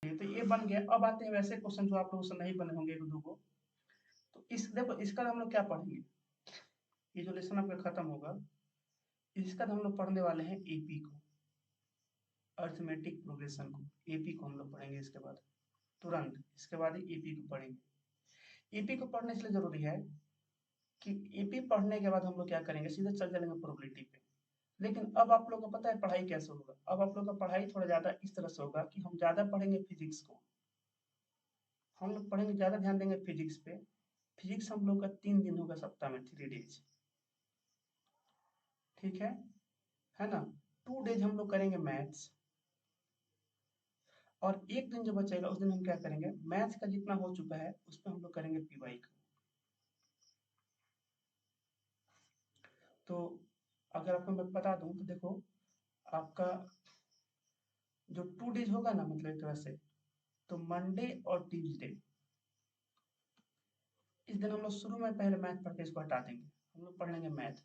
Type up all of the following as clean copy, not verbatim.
तो ये बन गया। अब आते हैं वैसे क्वेश्चन जो आप लोगों से नहीं बने होंगे एक दो को। तो इस देखो इसका हम लोग क्या पढ़ेंगे, ये जो लेसन आपका खत्म होगा, इसका हम लोग पढ़ने वाले हैं एपी को, अर्थमेटिक प्रोग्रेशन को। एपी को हम लोग पढ़ेंगे इसके बाद, तुरंत इसके बाद ही एपी को पढ़ेंगे। एपी को पढ़ने इसलिए जरूरी है कि एपी पढ़ने के बाद हम लोग क्या करेंगे, सीधे चल चलेंगे प्रोबेबिलिटी पे। लेकिन अब आप लोगों को पता है पढ़ाई कैसे होगा, अब आप लोग का पढ़ाई थोड़ा ज्यादा इस तरह से होगा कि हम ज्यादा पढ़ेंगे फिजिक्स को, हम लोग पढ़ेंगे, ज्यादा ध्यान देंगे फिजिक्स पे। फिजिक्स हम लोग का 3 दिन होगा सप्ताह में, 3 डेज, ठीक है ना। 2 डेज हम लोग करेंगे मैथ्स, और एक दिन जो बचेगा उस दिन हम क्या करेंगे, मैथ्स का जितना हो चुका है उस पर हम लोग करेंगे पीवाई का। तो अगर आपको मैं बता दूं तो देखो, आपका जो 2 डेज होगा ना, मतलब एक तरह से, तो मंडे और ट्यूसडे, इस दिन हम लोग शुरू में पहले मैथ पढ़ के इसको हटा देंगे, हम लोग पढ़ लेंगे मैथ,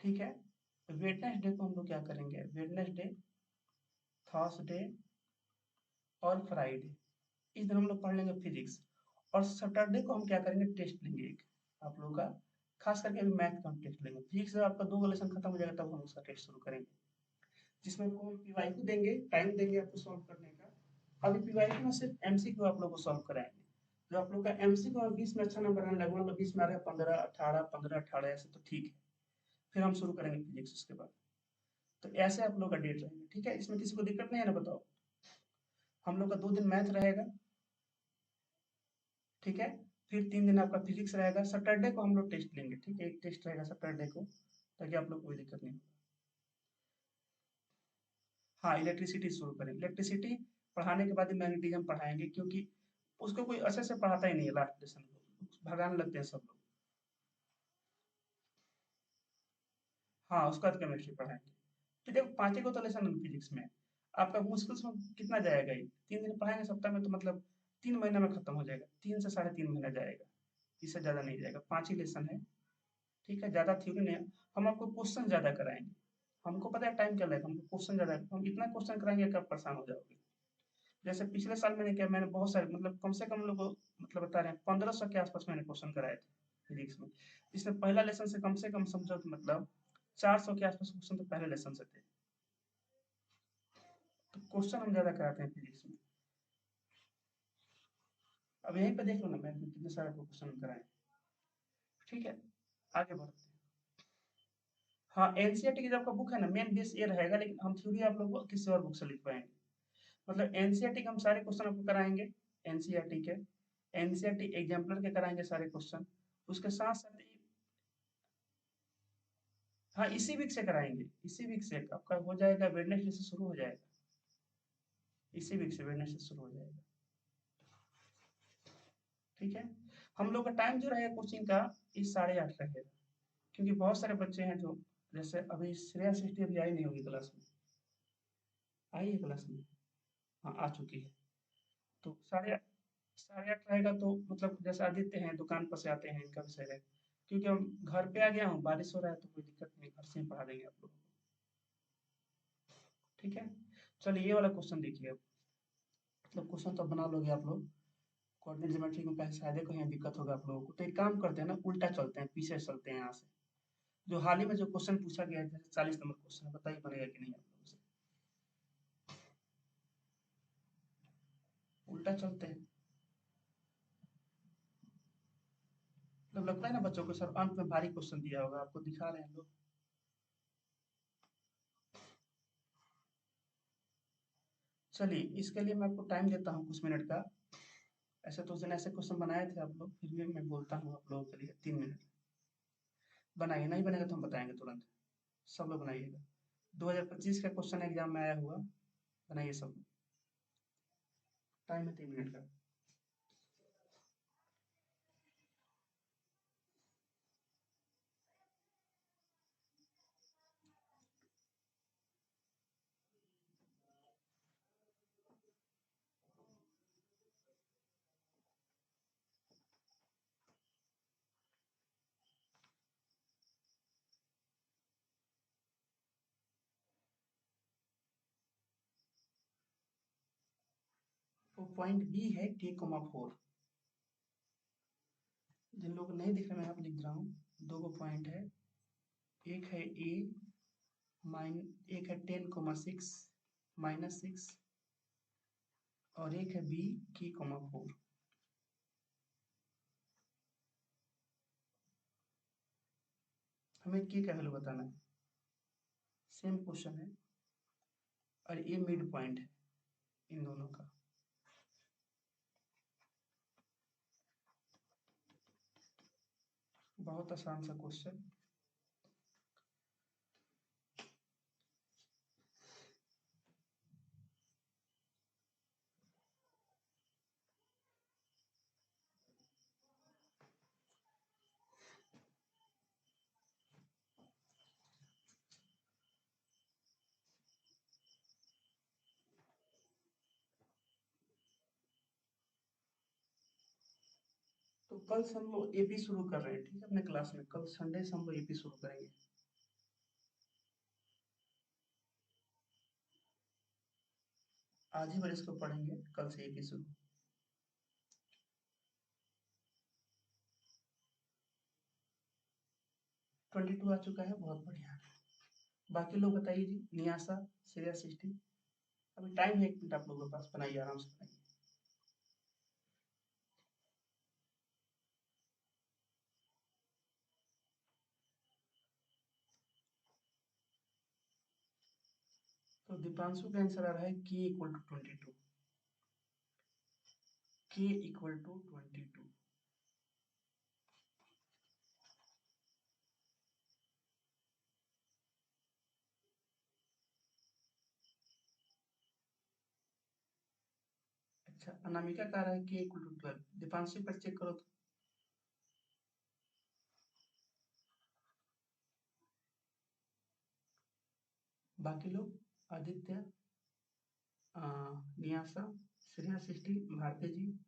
ठीक है। वेडनेसडे को हम लोग क्या करेंगे, वेडनेसडे, थर्सडे और फ्राइडे, इस दिन हम लोग पढ़ लेंगे फिजिक्स। और सैटरडे को हम क्या करेंगे, टेस्ट लेंगे एक आप लोगों का, खास करके अभी मैथ का हम टेस्ट लेंगे। फिजिक्स जब आपका 2 लेसन खत्म हो जाएगा तब हम उसका टेस्ट शुरू करेंगे, जिसमें आपको हम पीवाई को देंगे, टाइम देंगे आपको सॉल्व करने का। अभी पीवाई में सिर्फ एमसीक्यू आप लोग को सॉल्व कराएंगे। जो आप लोग का एमसीक्यू में 20 में अच्छा नंबर आने लगे, मतलब 20 में आ रहा है 15 18 15 18 ऐसे, तो ठीक है, फिर हम शुरू करेंगे फिजिक्स उसके बाद। तो ऐसे आप लोग का डेट रहेगा, ठीक है, इसमें किसी को दिक्कत नहीं है ना, बताओ। हम लोग का 2 दिन मैथ रहेगा, ठीक है, फिर 3 दिन आपका फिजिक्स रहेगा। सैटरडे को हम लोग टेस्ट लेंगे, ठीक है, एक टेस्ट रहेगा सैटरडे को, ताकि आप लोग को कोई दिक्कत नहीं हो। हाँ, इलेक्ट्रिसिटी शुरू करेंगे, इलेक्ट्रिसिटी पढ़ाने के बाद ही मैग्नेटिज्म पढ़ाएंगे, क्योंकि उसको कोई अच्छे से पढ़ाता ही नहीं है लास्ट लेसन को, भगाने लगते हैं सब लोग। हाँ, उसके बाद केमिस्ट्री पढ़ाएंगे। तो देखो 5 को तो लेसन है फिजिक्स में, आपका मुश्किल से कितना जाएगा, ये 3 दिन पढ़ाएंगे सप्ताह में, तो मतलब 3 महीने में खत्म हो जाएगा, 3 से 3.5 महीना जाएगा, इससे ज्यादा नहीं जाएगा। 5 ही लेसन है, ठीक है, ज़्यादा थ्योरी नहीं है। हम आपको क्वेश्चन ज़्यादा कराएँगे। हमको पता है टाइम क्या लगेगा, हमको क्वेश्चन ज़्यादा, हम इतना क्वेश्चन कराएँगे कि आप परेशान हो जाओगे। जैसे पिछले साल मैंने किया, मैंने बहुत सारे, मतलब कम से कम लोगों को, मतलब बता रहे हैं 1500 के आसपास मैंने क्वेश्चन कराए थे फिजिक्स में। इसमें पहला लेसन से कम समझो तो मतलब 400 के आसपास क्वेश्चन तो पहले लेसन से थे। तो क्वेश्चन हम ज़्यादा कराते हैं फिजिक्स में। अब यहीं पे देख लो ना, मैंने कितने सारे आपको क्वेश्चन कराए, ठीक है। आगे बढ़ते हैं। हाँ, एनसीईआरटी की जो आपका बुक है ना, मेन बेस ये रहेगा, लेकिन हम थ्योरी आप लोग को किसी और बुक से लिख पाएंगे। मतलब एनसीईआरटी के हम सारे क्वेश्चन आपको कराएंगे, एनसीईआरटी के, एनसीईआरटी एग्जाम्पलर के कराएंगे सारे क्वेश्चन। उसके साथ साथ हाँ, इसी वीक से कराएंगे, इसी वीक से आपका हो जाएगा, वेडनेसडे से शुरू हो जाएगा, इसी वीक से वेडनेसडे से शुरू हो जाएगा, ठीक है। हम लोग का टाइम जो रहेगा कोचिंग का, इस 8:30 रहेगा, क्योंकि बहुत सारे बच्चे हैं जो, जैसे अभी श्रेया सृष्टि अभी आई नहीं होगी क्लास में, आई है क्लास में, हाँ आ चुकी है। तो 8:30 रहेगा, तो मतलब जैसे आदित्य हैं दुकान पर से आते हैं, इनका भी सही रहेगा, क्योंकि हम घर पे आ गया हूँ, बारिश हो रहा है तो कोई दिक्कत नहीं, घर से ही पढ़ा देंगे आप लोग को, ठीक है। चलिए ये वाला क्वेश्चन देखिए अब, मतलब क्वेश्चन तो बना लोगे आप लोग। कोऑर्डिनेट ज्योमेट्री में कहीं शायद कहीं दिक्कत होगा आप लोगों को, तो एक काम करते हैं ना, उल्टा चलते हैं, पीछे चलते हैं यहाँ से। जो हाल ही में जो क्वेश्चन पूछा गया है, जैसे 40 नंबर क्वेश्चन है, बताइए बनेगा कि नहीं आप लोगों से। उल्टा चलते हैं, मतलब लगता है ना बच्चों को सर अंत में भारी क्वेश्चन दिया होगा, आपको दिखा रहे हैं लोग। चलिए इसके लिए मैं आपको टाइम देता हूँ कुछ मिनट का। ऐसे तो उस दिन ऐसे क्वेश्चन बनाए थे आप लोग, फिर भी मैं बोलता हूँ आप लोगों के लिए 3 मिनट। बनाइए, नहीं बनेगा तो हम बताएंगे तुरंत, सब लोग बनाइएगा। 2025 का क्वेश्चन एग्जाम में आया हुआ, बनाइए सब लोग। टाइम है 3 मिनट का। पॉइंट बी है k,4। जिन लोगों को नहीं दिख रहा मैं यहाँ पे लिख रहा हूँ, दो पॉइंट है, एक है ए एक है 10,6 -6 और एक है बी k,4। हमें k का वैल्यू बताना है, सेम क्वेश्चन है और ये मिड पॉइंट है इन दोनों का। बहुत आसान सा क्वेश्चन। तो कल से हम लोग एपी शुरू कर रहे हैं, ठीक है, अपने क्लास में कल संडे से हम लोग एपी शुरू करेंगे। आज ही बार इसको पढ़ेंगे, कल से एपी शुरू। ट्वेंटी टू आ चुका है, बहुत बढ़िया। बाकी लोग बताइए जी, नियासा, श्रेया, सृष्टि। अभी टाइम है 1 मिनट आप लोगों के पास, बनाइए, आराम से बनाइए। तो दीपांशु का आंसर आ रहा है k equal to 22। k equal to 22। अच्छा, अनामिका का आ रहा है k इक्वल टू 12। दीपांशु पर चेक करो तो। बाकी लोग, आदित्य, नियासा, श्रेया, सृष्टि, भारती जी।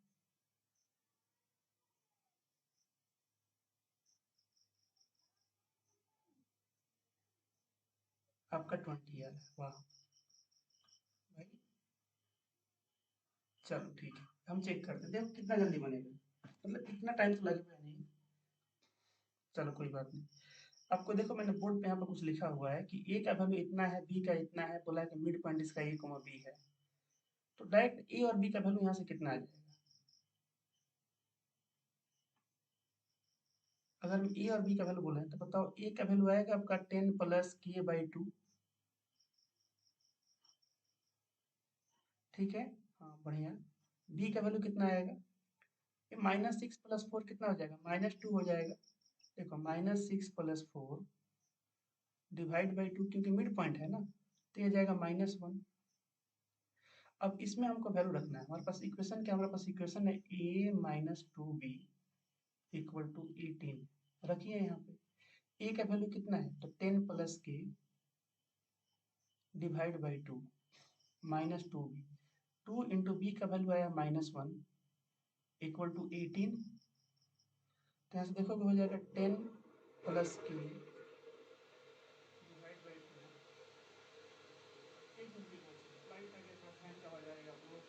आपका 20 यार, वाह भाई। चलो ठीक है, हम चेक करते हैं, देखो कितना जल्दी बनेगा, मतलब इतना टाइम तो लगेगा नहीं। चलो कोई बात नहीं। आपको देखो मैंने बोर्ड पे यहाँ पे कुछ लिखा हुआ है कि ए का वैल्यू इतना है, बी का इतना है, बोला है कि मिड पॉइंट इसका ए कॉमा बी है। तो डायरेक्ट ए और बी का वैल्यू यहाँ से कितना आ जाएगा? अगर हम ए और बी का वैल्यू बोले तो बताओ, ए का वैल्यू आएगा आपका 10 प्लस k/2। ठीक है, हाँ बढ़िया। बी का वैल्यू कितना आएगा? ये -6 + 4 कितना हो जाएगा? -2 हो जाएगा। देखो -6 + 4 डिवाइड बाई 2, क्योंकि मिड पॉइंट है ना, तो ये जाएगा -1। अब इसमें हमको वैल्यू रखना है, हमारे पास इक्वेशन क्या, हमारे पास इक्वेशन है a - 2b इक्वल टू 18। रखिए यहाँ पे a का वैल्यू कितना है, तो 10 plus k divide by 2 -2b। 2 into B का वैल्यू आया -1 इक्वल टू 18। तो यहाँ से देखोगे हो जाएगा 10 प्लस k डिवाइड बाई 2। एक मिनट लाइट आ गया, थोड़ा फैन का आवाज आएगा आप लोगों को।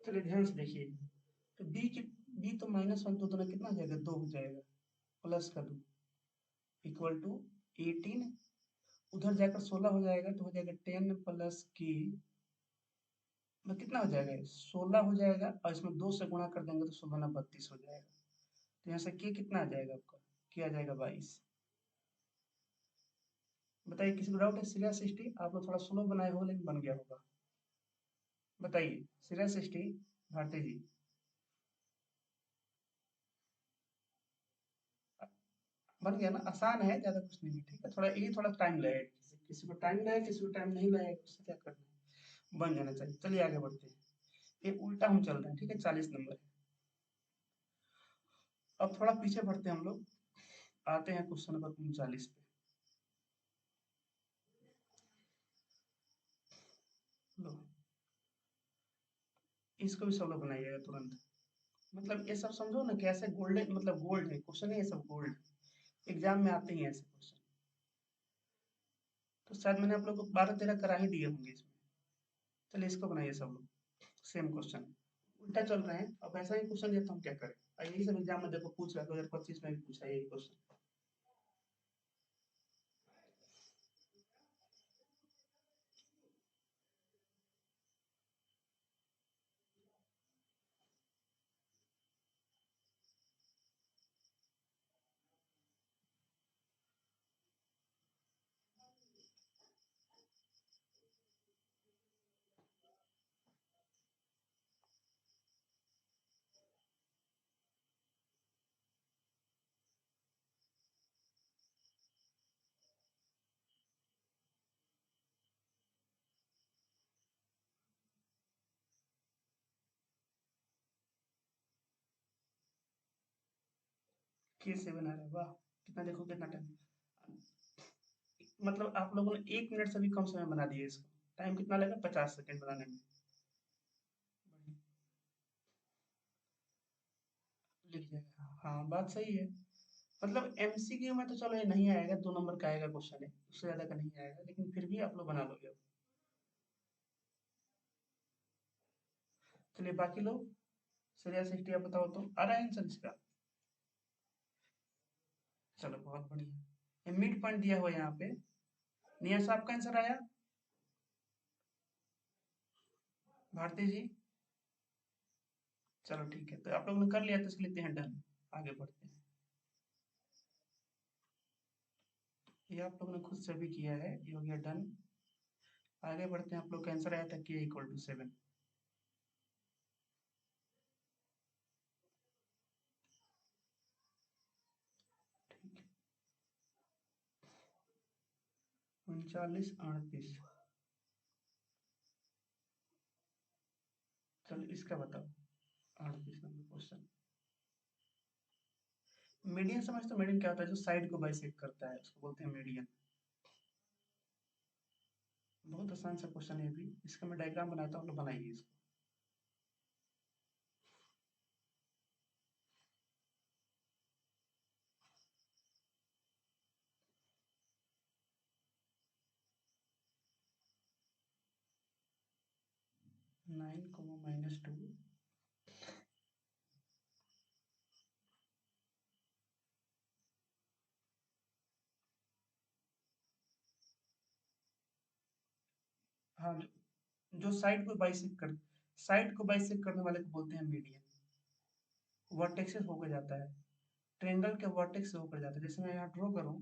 चलिए ध्यान से देखिए, तो बी तो -1, तो दोनों कितना हो जाएगा, 2 हो जाएगा, प्लस का 2 इक्वल टू 18। उधर जाकर 16 हो जाएगा, तो हो जाएगा 10 प्लस के में कितना हो जाएगा, 16 हो जाएगा, और इसमें 2 से गुणा कर देंगे तो 16 - 32 हो जाएगा। तो यहाँ से के कितना आ जाएगा आपका, के आ जाएगा 22। बताइए किसी को डाउट है? श्रेया, सृष्टि, आप लोग थोड़ा स्लो बनाए हो लेकिन बन गया होगा। बताइए श्रेया, सृष्टि, भारती जी। बन गया ना, आसान है, ज्यादा कुछ नहीं है, ठीक है। थोड़ा ये थोड़ा टाइम लगेगा, किसी को टाइम लगेगा, किसी को टाइम नहीं लगेगा, उससे क्या करना है, बन जाना चाहिए। चलिए आगे बढ़ते हैं। ये उल्टा हम चल रहे हैं, ठीक है, 40 नंबर है। अब थोड़ा पीछे बढ़ते हैं हम लोग। आते हैं क्वेश्चन नंबर 39 पे। लो, इसको भी सब लोग बनाइएगा तुरंत। मतलब ये सब समझो ना कि ऐसे गोल्डन, मतलब गोल्ड है क्वेश्चन है, ये सब गोल्ड एग्जाम में आते ही हैं ऐसे क्वेश्चन। तो शायद मैंने आप लोग को 12-13 करा ही दिए होंगे इसमें। चलिए इसको बनाइए सब लोग, सेम क्वेश्चन उल्टा चल रहे हैं। अब ऐसा ही क्वेश्चन देता हूँ, क्या करें। यही सब एग्जाम में देखो पूछ रहा है, 2025 में भी पूछा है यही क्वेश्चन। K7 आ रहा है, वाह। कितना देखो, कितना टाइम। मतलब आप लोगों ने 1 मिनट से भी कम समय बना दिया इसको। टाइम कितना लगा, 50 सेकेंड बनाने में। लिख जाएगा, हाँ बात सही है। मतलब एमसीक्यू में तो चलो ये नहीं आएगा, 2 नंबर का आएगा क्वेश्चन है, उससे ज्यादा का नहीं आएगा, लेकिन फिर भी आप लोग बना लोगे अब। चलिए बाकी लोग, श्रेया सिक्सटी आप बताओ तो आ रहा है आंसर इसका। चलो बहुत बढ़िया, ये मिड पॉइंट दिया हुआ है यहाँ पे। निया साहब का आंसर आया। भारती जी, चलो ठीक है, तो आप लोगों ने कर लिया तो इसको लिखते हैं डन। आगे बढ़ते हैं। ये आप लोगों ने खुद से भी किया है, ये हो गया डन। आगे बढ़ते हैं। आप लोग का आंसर आया था K = 7। 39 38। चलो इसका बताओ, 38 नंबर क्वेश्चन। मीडियन समझ तो, मीडियन क्या होता है, जो साइड को बाइसेक्ट करता है उसको बोलते हैं मीडियन। बहुत आसान सा क्वेश्चन है भी, इसका मैं डायग्राम बनाता हूँ, तो बनाइए इसको। (9, -2). हाँ, जो साइड को बाइसेक्ट करने वाले को बोलते हैं मीडियन। वर्टेक्स से होकर जाता है, ट्रेंगल के वर्टेक्स से होकर जाता है। जैसे मैं यहाँ ड्रॉ करूँ,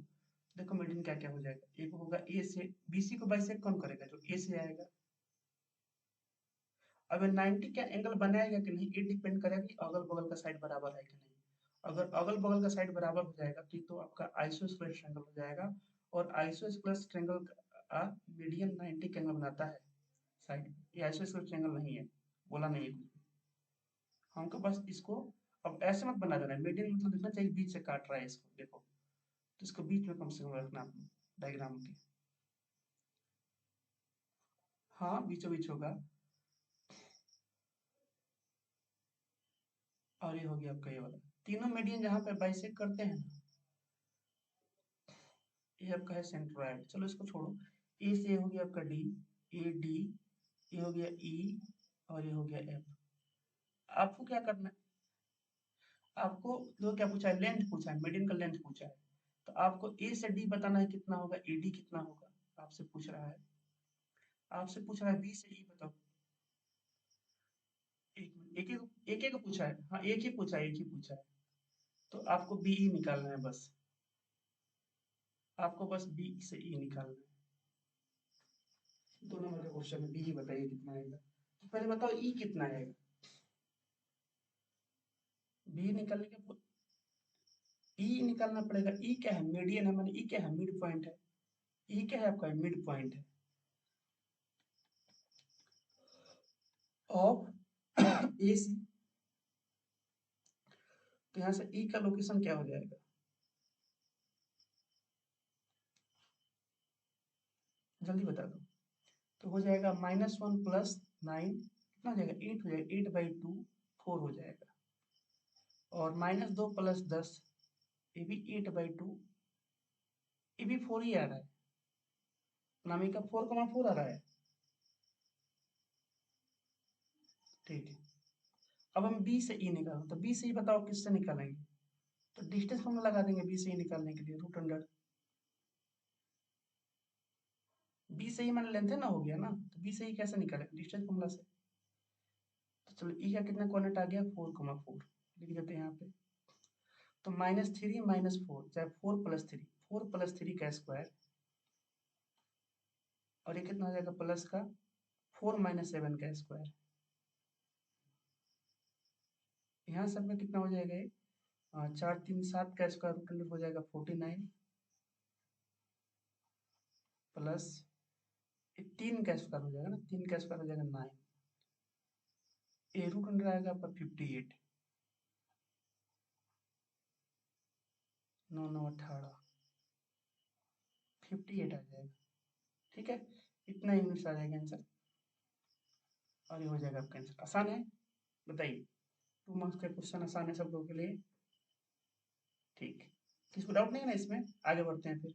देखो मीडियन क्या क्या हो जाएगा। एक होगा ए से, बीसी को बाइसेक्ट कौन करेगा, जो ए से आएगा। अब 90 का एंगल बनाएगा कि नहीं, ये डिपेंड करेगा कि अगल बगल का साइड बराबर है कि नहीं। अगर अगल बगल का साइड बराबर हो जाएगा तो ये तो आपका आइसोस्केलेस ट्रायंगल हो जाएगा। और आइसोस्केलेस ट्रायंगल का मीडियन 90 का एंगल बनाता है साइड। ये आइसोस्केलेस ट्रायंगल नहीं है, बोला नहीं है कुछ भी। हमको बस इसको, अब ऐसे मत बना देना, मीडियन मतलब दिखना चाहिए बीच से काट रहा है इसको, देखो। तो इसको बीच में कम से कम रखना आप डायग्राम के। हाँ बीचों बीच होगा। और ये हो गया आपका ये वाला। तीनों मीडियन जहाँ पे बाइसेक्ट करते हैं ना, ये आपका है सेंट्रोइड। चलो इसको छोड़ो। ए से हो गया आपका डी, ए डी, ये हो गया ई, और ये हो गया एफ। आपको क्या करना है, आपको जो क्या पूछा है, लेंथ पूछा है, मीडियन का लेंथ पूछा है। तो आपको ए से डी बताना है कितना होगा, ए डी कितना होगा, आपसे पूछ रहा है। आपसे पूछ रहा है बी से ई बताओ। एक मिनट, एक एक पूछा है, हाँ एक ही पूछा है, एक ही पूछा है। तो आपको बी ई निकालना है बस। आपको बस बी से ई निकालना है। 2 नंबर का क्वेश्चन है, बी ही बताइए कितना आएगा। तो पहले बताओ ई कितना आएगा। बी निकालने के, ई निकालना पड़ेगा। ई क्या है, मीडियन है, माने ई क्या है, मिड पॉइंट है। ई क्या है आपका, मिड पॉइंट है ऑफ ए सी। तो यहाँ से ई का लोकेशन क्या हो जाएगा, जल्दी बता दो। तो हो जाएगा -1 प्लस 9 कितना हो जाएगा 8 हो जाएगा, 8/2 4 हो जाएगा। और -2 प्लस 10 ये भी 8/2, ये भी 4 ही आ रहा है। अनामिका 4,4 आ रहा है। ठीक है, अब हम बी से ई निकालें, तो बी से ई बताओ किससे निकालेंगे। तो डिस्टेंस फॉर्मूला लगा देंगे बी से ई निकालने के लिए, √100। बी से ई मैंने लेंथ है ना, हो गया ना। तो बी से ई कैसे निकालेंगे, डिस्टेंस फॉर्मूला से। तो चलो ई का कितना कोऑर्डिनेट आ गया 4,4 लिख देते हैं यहाँ पे। तो -3 -4 चाहे 4+3, 4+3 का स्क्वायर, और ये कितना हो जाएगा प्लस का 4 - 7 का स्क्वायर। यहाँ सबका कितना हो जाएगा ये 4 3 7 का स्क्वायर √100 हो जाएगा 49, प्लस 3 का स्क्वायर हो जाएगा ना, 3 का स्क्वायर हो जाएगा 9, ये √100 आएगा आपका 58, 9 9 18, 58 आ जाएगा। ठीक है, इतना यूनिट्स आ जाएगा आंसर, और ये हो जाएगा आपका आंसर। आसान है, बताइए। 2 मार्क्स का क्वेश्चन आसान है सब लोगों के लिए। ठीक, किसको डाउट नहीं है ना इसमें, आगे बढ़ते हैं फिर।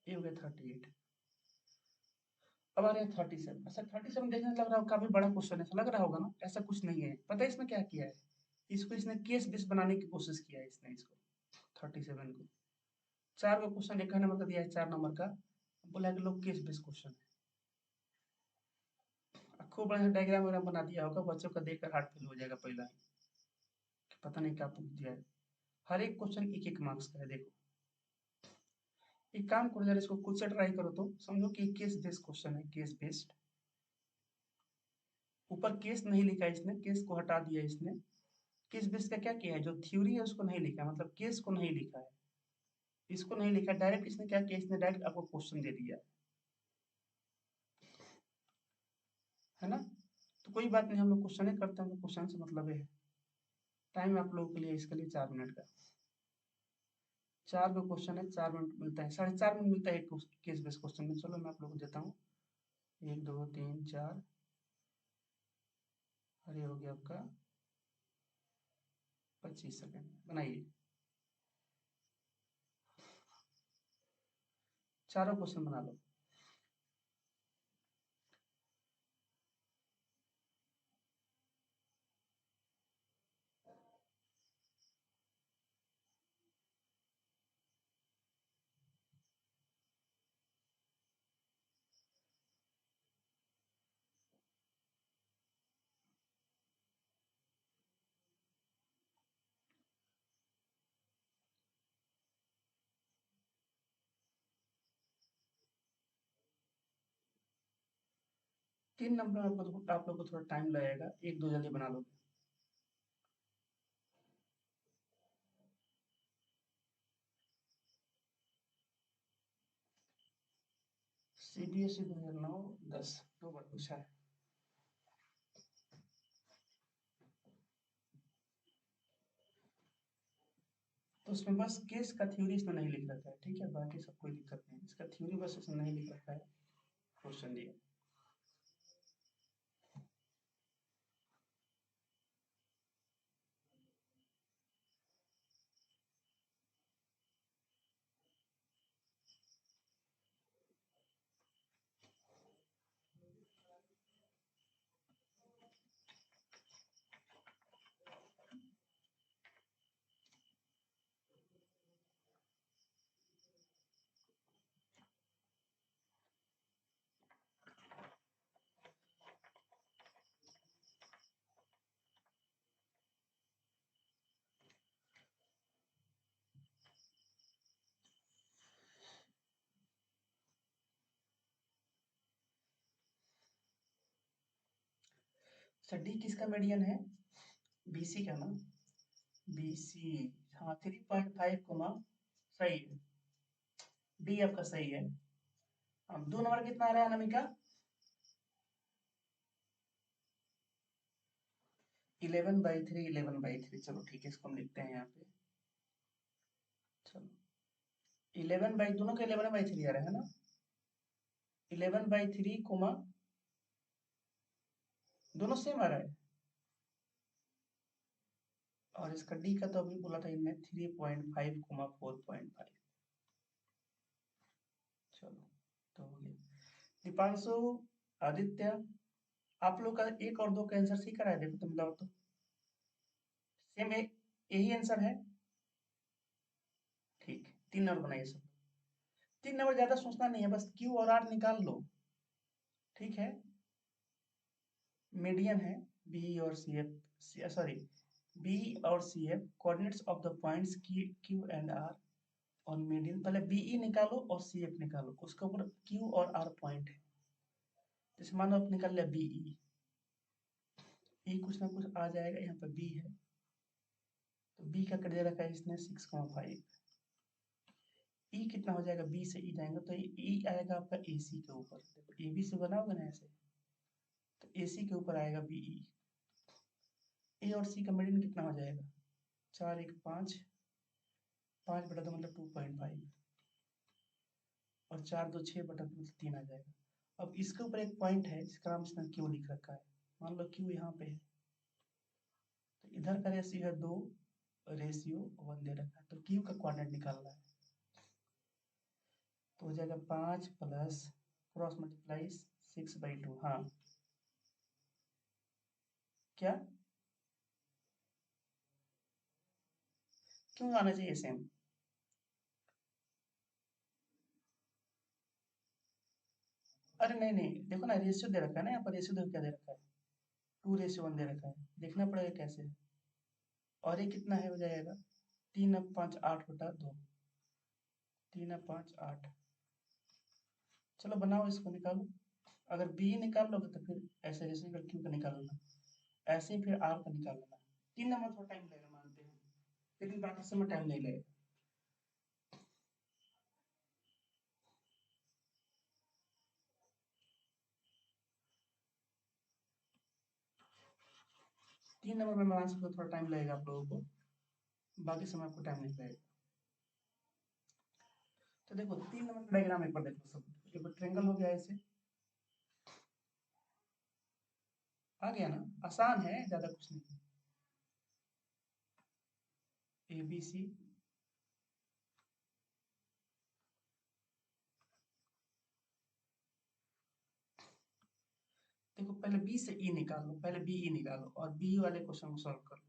ये हो गया 38। अब आ रहे हैं 37। अच्छा 37 देखने लग रहा हो काफी बड़ा क्वेश्चन है, ऐसा लग रहा होगा ना। ऐसा कुछ नहीं है, पता है इसमें क्या किया है। इसको इसने केस बेस बनाने की कोशिश किया है इसने, इसको 37 को 4 का क्वेश्चन, 1 नंबर का दिया है 4 नंबर का, बोला है कि लोग केस बेस क्वेश्चन है। खूब बढ़िया डायग्राम वगैरह बना दिया होगा, बच्चों का देखकर हार्ट फेल हो जाएगा पहला ही, कि पता नहीं क्या पूछ दिया है। हर एक क्वेश्चन 1 1 मार्क्स का है। देखो एक काम करो जरा, इसको खुद से ट्राई करो तो समझो कि केस बेस्ड क्वेश्चन है, केस बेस्ड। ऊपर केस नहीं लिखा है इसने, केस को हटा दिया इसने। केस बेस्ड का क्या किया है, जो थ्योरी है उसको नहीं लिखा, मतलब केस को नहीं लिखा है, इसको नहीं लिखा डायरेक्ट। इसने क्या किया, इसने डायरेक्ट आपको क्वेश्चन दे दिया है ना। तो कोई बात नहीं, हम लोग क्वेश्चन ही करते हैं, क्वेश्चन से मतलब है। टाइम आप लोगों के लिए इसके लिए 4 मिनट का, 4 का क्वेश्चन है, 4 मिनट मिलता है, 4.5 मिनट मिलता है एक केस बेस्ड क्वेश्चन में। चलो मैं आप लोगों को देता हूँ, 1 2 3 4, और ये हो गया आपका 25 सेकेंड। बनाइए, चारों क्वेश्चन बना लो। तीन नंबर में आप लोग को थोड़ा टाइम लगेगा, 1 2 जल्दी बना लोगे। CBSE 2009-10 2 बार पूछा है। तो उसमें बस केस का थ्योरी इसमें नहीं लिख रखा है, ठीक है, बाकी सब कोई दिक्कत नहीं, इसका थ्योरी बस इसमें नहीं लिख रखा है, क्वेश्चन दिया। अच्छा डी किसका मीडियन है, BC का ना, BC। हाँ 3.5 कोमा सही है, डी आपका सही है। अब 2 नंबर कितना आ रहा है अनामिका, 11/3 11/3। चलो ठीक है, इसको हम लिखते हैं यहाँ पे। चलो 11 बाई, दोनों का 11/3 आ रहा है ना। 11/3 कोमा दोनों सेम आ रहा है। और इसका डी का तो अभी बोला था इनने 3.5 कोमा 4.5। चलो तो हो गया। दीपांशु, आदित्य, आप लोग का एक और दो का आंसर सही करा है, देखो तुम बताओ तो। सेम एक यही आंसर है। ठीक, 3 नंबर बनाइए सब। 3 नंबर ज्यादा सोचना नहीं है, बस क्यू और आर निकाल लो। ठीक है, मीडियन है बी और सी एफ, सॉरी बी और C F coordinates of the points Q and R. और मीडियन पहले बीई निकालो और सी एफ निकालो, उसके ऊपर क्यू और आर पॉइंट है। जैसे मानो आप निकाल लिया बीई, ई कुछ ना कुछ आ जाएगा, यहाँ पर बी है तो बी का कर दे रखा है इसने 6,5। ई कितना हो जाएगा, बी से ई जाएंगे तो ई आएगा आपका ए सी के ऊपर। देखो ए बी से बना होगा ना ऐसे, तो ए सी के ऊपर आएगा बीई। ए और सी का मीडियन कितना हो जाएगा, 4 1 5, 5 बटा 2 मतलब 2.5, और 4 2 6 बटा 2 मतलब 3 आ जाएगा। अब इसके ऊपर एक पॉइंट है जिसका नाम इसने क्यू लिख रखा है। मान लो क्यू यहाँ पे है, तो इधर का रेशियो है 2, रेशियो 1 दे रखा है, तो क्यू का क्वाड्रेंट निकालना है। तो हो जाएगा 5 प्लस क्रॉस मल्टीप्लाई 6/2। हाँ क्या, क्यों आना चाहिए सेम? अरे नहीं नहीं, देखो ना रेशियो दे रखा है ना, यहाँ पर रेशियो देखो क्या दे रखा है, 2:1 दे रखा है, देखना पड़ेगा कैसे है। और ये कितना है, हो जाएगा 3 अब 5 8 बटा 2, 3 अब 5 8। चलो बनाओ इसको, निकालो। अगर बी निकाल लोगे तो फिर ऐसे जैसे अगर क्यू का निकाल लेना, ऐसे ही फिर आर का निकाल लेना। 3 नंबर थोड़ा टाइम लगेगा मानते हैं, लेकिन बाकी समय टाइम नहीं लगेगा। 3 नंबर में मान सकते हो थोड़ा टाइम लगेगा आप लोगों को, बाकी समय आपको टाइम नहीं लगेगा। तो देखो 3 नंबर का डायग्राम एक बार देखो सब, एक बार ट्रेंगल हो गया ऐसे, आ गया ना, आसान है, ज्यादा कुछ नहीं। ए बी सी, देखो पहले बी से ई निकालो, पहले बी ई निकालो और बी वाले क्वेश्चन को सॉल्व करो।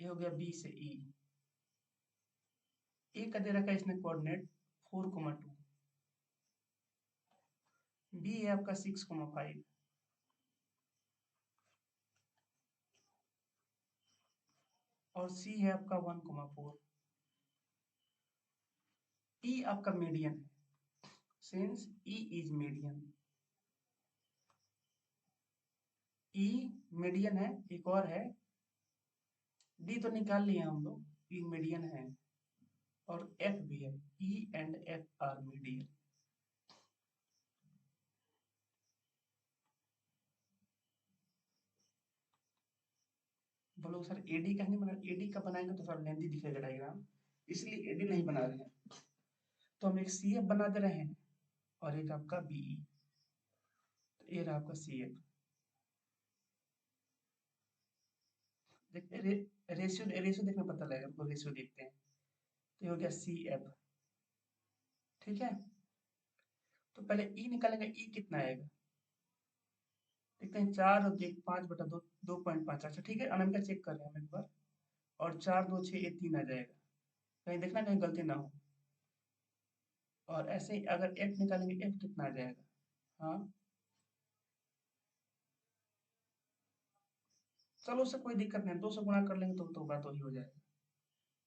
ये हो गया बी से ई। ए का दे रखा है इसने कोऑर्डिनेट 4,2, बी है आपका 6,5, और सी है आपका 1,4। ई आपका मीडियन है, since E is median, E median है। एक और है, डी तो निकाल लिए हम लोग, ई मीडियन है, और एफ भी है, E and F R median. बोलो सर एडी का नहीं बना, एडी का बनाएंगे तो थोड़ा लेंथी दिखेगा डायग्राम, इसलिए एडी नहीं बना रहे हैं। तो हम एक सी एफ बना दे रहे हैं और एक आपका बीई, तो ये रहा आपका सी एफ। देखते रेशियो रेशियो देखना पता लगेगा हमको, रेशियो देखते हैं। तो ये हो गया सी एफ। ठीक है, तो पहले ई निकालेंगे, ई कितना आएगा देखते हैं, 4 और 1 5 बटा 2 2.5। अच्छा ठीक है, अनामिका चेक कर रहे हैं हम एक बार। और 4 2 6 ये 3 आ जाएगा, कहीं देखना कहीं गलती ना हो। और ऐसे ही अगर एफ निकालेंगे, एफ कितना आ जाएगा। हाँ चलो उससे कोई दिक्कत नहीं, 2 से गुणा कर लेंगे तो बात वही हो जाएगा।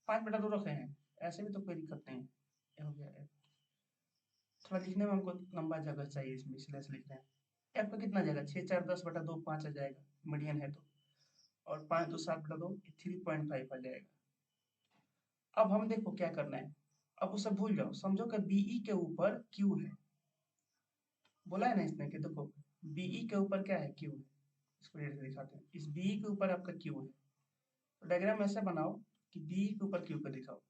5/2 रखे हैं, ऐसे भी तो कोई दिक्कत नहीं है। ये हो गया एफ। थोड़ा लिखने में हमको लंबा जगह चाहिए इसमें, इसलिए ऐसे लिख रहे हैं। एफ का कितना आ जाएगा, 6 4 10 बटा 2 5 आ जाएगा, मीडियन है तो। और 5 2 7 बटा 2 3.5 आ जाएगा। अब हम देखो क्या करना है, अब उसे भूल जाओ, समझो कि बीई के ऊपर क्यू है। बोला है ना इसने कि देखो बीई के ऊपर क्या है, क्यू है। इसको रेड से दिखाते हैं, इस बीई के ऊपर आपका क्यू है। तो डायग्राम ऐसे बनाओ कि बीई के ऊपर क्यू को दिखाओ।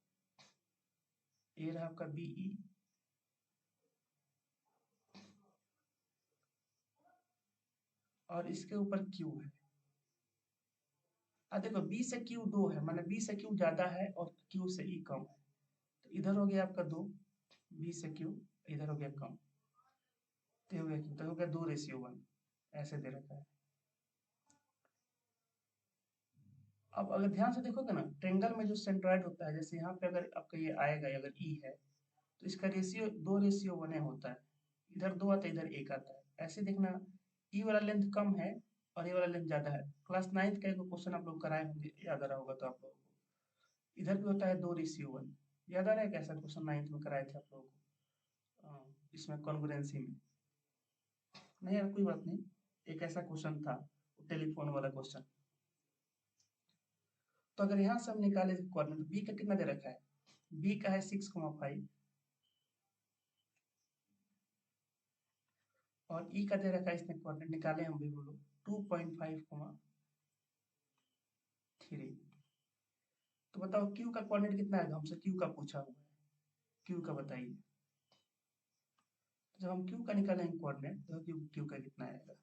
ये रहा आपका बीई, और इसके ऊपर क्यू है। देखो बी से क्यू 2 है, माने बी से क्यू ज्यादा है और क्यू से ई कम है। तो इधर हो गया आपका 2, बी से क्यू, इधर हो गया कम, तो हो गया 2:1, ऐसे दे रखा है। अब अगर ध्यान से देखोगे ना, ट्रेंगल में जो सेंट्रॉइड होता है, जैसे यहाँ पे अगर आपका ये आएगा, अगर ई है तो इसका रेशियो 2:1 होता है। इधर 2 आता है, इधर 1 आता है। ऐसे देखना, ई वाला लेंथ कम है और ये वाला लेंथ ज्यादा है। क्लास 9th का एक क्वेश्चन आप लोग कराए होंगे, याद आ रहा होगा तो आप लोगों को। इधर भी होता है 2:1, याद आ रहा है कैसा क्वेश्चन 9th में कराए थे आप लोगों को? इसमें कॉन्ग्रुएंसी में। नहीं यार कोई बात नहीं, एक ऐसा क्वेश्चन था, टेलीफोन वाला क्वेश्चन। तो अगर यहाँ से हम निकाले कोऑर्डिनेट, बी का कितना दे रखा है? बी का है 6,5 और ई का दे रखा है, इसने कोऑर्डिनेट निकाले हम भी, बोलो 2.5,3। तो बताओ क्यू का कोऑर्डिनेट कितना आएगा? हमसे क्यू का पूछा हुआ है, क्यू का बताइए। तो जब हम क्यू का निकालेंगे कोऑर्डिनेट, तो क्यू का कितना आएगा?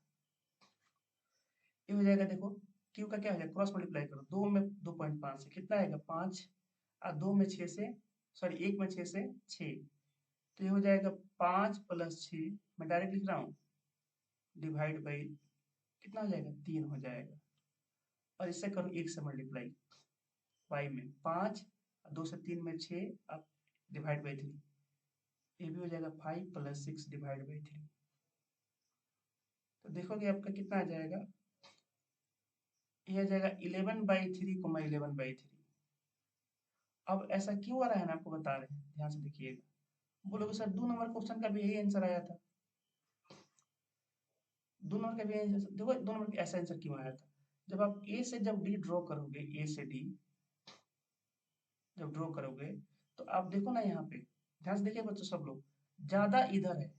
ये हो जाएगा, देखो क्यू का क्या हो जाएगा, क्रॉस मल्टीप्लाई करो, 2 में 2.5 से कितना आएगा 5, और 2 में 6 से, सॉरी 1 में 6 से 6, तो ये हो जाएगा 5 + 6, मैं डायरेक्ट लिख रहा हूँ, डिवाइड बाई कितना हो जाएगा 3 हो जाएगा। और इससे करो 1 से मल्टीप्लाई, 5 में 5, 2 से 3 में 6, अब डिवाइड बाई 3, ये भी हो जाएगा 5 + 6 डिवाइड बाई 3। तो देखोगे आपका कितना आ जाएगा, ये आ जाएगा 11/3, 11/3। अब ऐसा क्यों आ रहा है ना, आपको बता रहे हैं, ध्यान से देखिएगा। बोलोगे सर 2 नंबर क्वेश्चन का भी यही आंसर आया था, 2 नंबर का भी यही आंसर, देखो 2 नंबर का ऐसा आंसर क्यों आया था? जब आप ए से जब डी ड्रॉ करोगे, ए से डी जब ड्रॉ करोगे, तो आप देखो ना यहाँ पे, ध्यान से देखिए बच्चों सब लोग, ज्यादा इधर है,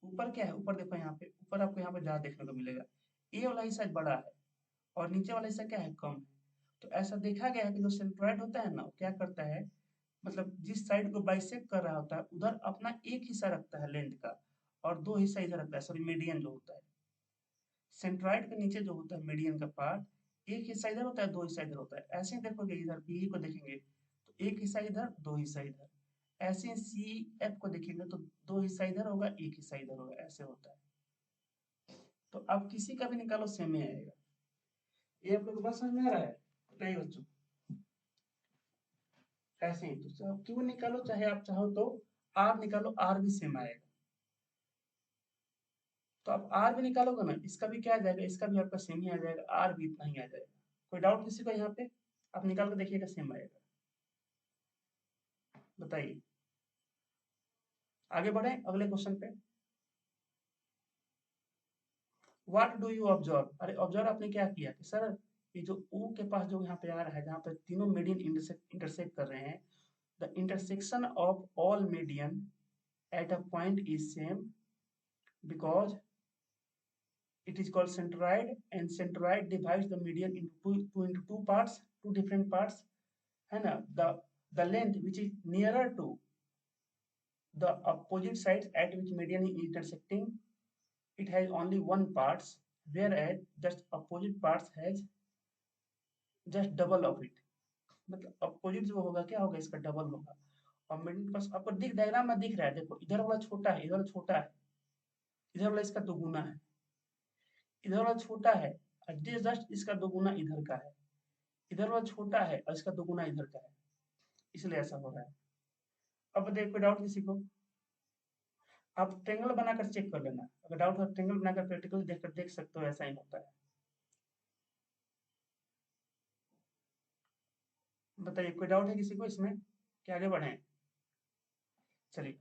ऊपर क्या है, ऊपर देखो यहाँ पे, ऊपर आपको यहाँ पे ज्यादा देखने को मिलेगा, ए वाला हिस्सा बड़ा है और नीचे वाला हिस्सा क्या है, कम है। तो ऐसा देखा गया है कि जो सेंट्रॉइड होता है ना, वो क्या करता है, मतलब जिस साइड को बाइसेक्ट कर रहा होता है उधर अपना एक हिस्सा रखता है लेंथ का, और 2 हिस्सा इधर रखता है, सॉरी मीडियन जो होता है। सेंट्रॉइड के नीचे जो होता है मीडियन का पार्ट, एक हिस्सा इधर होता है, 2 हिस्सा इधर होता है। ऐसे ही देखोगे इधर बी को देखेंगे तो एक हिस्सा इधर, 2 हिस्सा इधर। ऐसे सी एफ को देखेंगे तो 2 हिस्सा इधर होगा, एक हिस्सा इधर होगा, ऐसे होता है। तो अब किसी का भी निकालो सेम ही आएगा। ये आप लोग को बात समझ में आ रहा है? बताइए बच्चों। ऐसे ही तो चाहे क्यों निकालो, चाहे आप चाहो तो आर निकालो, आर भी सेम आएगा। तो आप आर भी निकालोगे ना, इसका भी क्या आ जाएगा, इसका भी आपका सेम ही आ जाएगा, आर भी इतना ही आ जाएगा। कोई डाउट किसी को यहाँ पे? आप निकाल के देखिएगा, सेम आएगा। बताइए, आगे बढ़े अगले क्वेश्चन पे। What do you observe? अरे ऑब्जर्व आपने क्या किया कि सर ये जो ओ के पास जो यहाँ पे आ रहा है, जहाँ पे तीनों मीडियन इंटरसेक्ट कर रहे हैं, the intersection of all median at a point is same because it is called centroid, and centroid divides the median into two parts, two different parts, है ना? The length which is nearer to the opposite sides at which median is intersecting, it has only one parts, whereas just opposite parts has just double of it. मतलब opposite जो होगा क्या होगा, इसका double होगा। और मिडिल पास आपको दिख, डायग्राम में दिख रहा है, देखो इधर वाला छोटा है, इधर वाला छोटा है, इधर वाला इसका दोगुना है, इधर वाला छोटा है और जस्ट इसका दोगुना इधर का है, इधर वाला छोटा है और इसका दोगुना इधर का है, इसलिए ऐसा हो रहा है। अब बताइए कोई डाउट किसी को? आप ट्रेंगल बनाकर चेक कर लेना, अगर डाउट हो ट्रेंगल बनाकर प्रैक्टिकल देखकर देख सकते हो, ऐसा ही होता है। बताइए कोई डाउट है किसी को इसमें कि आगे बढ़े? चलिए,